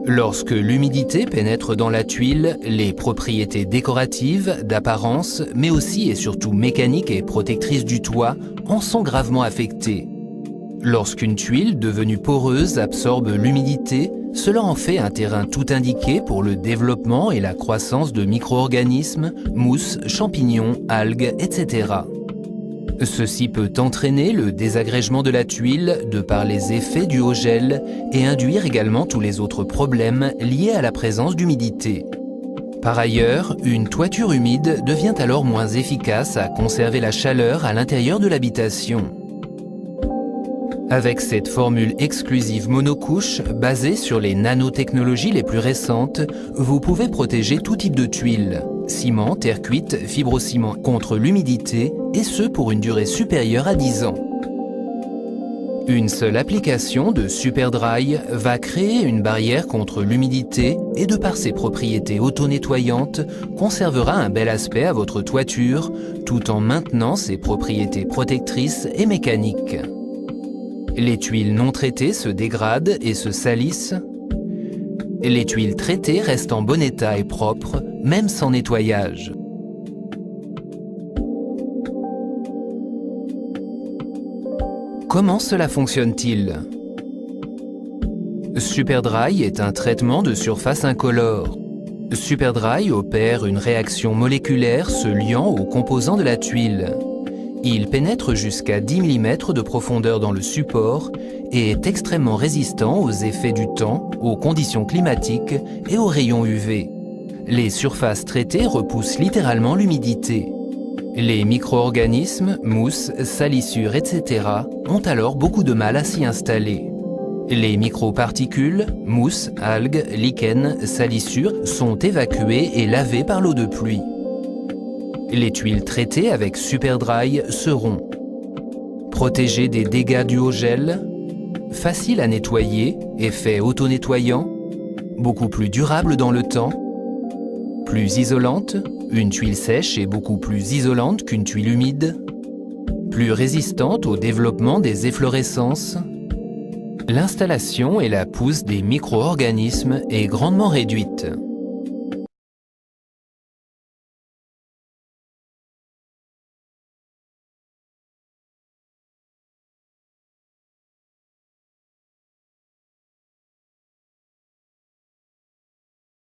Lorsque l'humidité pénètre dans la tuile, les propriétés décoratives, d'apparence, mais aussi et surtout mécaniques et protectrices du toit en sont gravement affectées. Lorsqu'une tuile devenue poreuse absorbe l'humidité, cela en fait un terrain tout indiqué pour le développement et la croissance de micro-organismes, mousses, champignons, algues, etc. Ceci peut entraîner le désagrégement de la tuile de par les effets du haut gel et induire également tous les autres problèmes liés à la présence d'humidité. Par ailleurs, une toiture humide devient alors moins efficace à conserver la chaleur à l'intérieur de l'habitation. Avec cette formule exclusive monocouche basée sur les nanotechnologies les plus récentes, vous pouvez protéger tout type de tuiles, ciment, terre cuite, fibrociment contre l'humidité, et ce pour une durée supérieure à 10 ans. Une seule application de Superdry va créer une barrière contre l'humidité et de par ses propriétés auto-nettoyantes, conservera un bel aspect à votre toiture, tout en maintenant ses propriétés protectrices et mécaniques. Les tuiles non traitées se dégradent et se salissent. Les tuiles traitées restent en bon état et propres, même sans nettoyage. Comment cela fonctionne-t-il? Superdry est un traitement de surface incolore. Superdry opère une réaction moléculaire se liant aux composants de la tuile. Il pénètre jusqu'à 10 mm de profondeur dans le support et est extrêmement résistant aux effets du temps, aux conditions climatiques et aux rayons UV. Les surfaces traitées repoussent littéralement l'humidité. Les micro-organismes, mousses, salissures, etc. ont alors beaucoup de mal à s'y installer. Les microparticules, mousses, algues, lichens, salissures sont évacuées et lavées par l'eau de pluie. Les tuiles traitées avec Superdry seront protégées des dégâts du haut gel, faciles à nettoyer, effet auto-nettoyant, beaucoup plus durables dans le temps, plus isolantes, une tuile sèche est beaucoup plus isolante qu'une tuile humide, plus résistante au développement des efflorescences. L'installation et la pousse des micro-organismes est grandement réduite.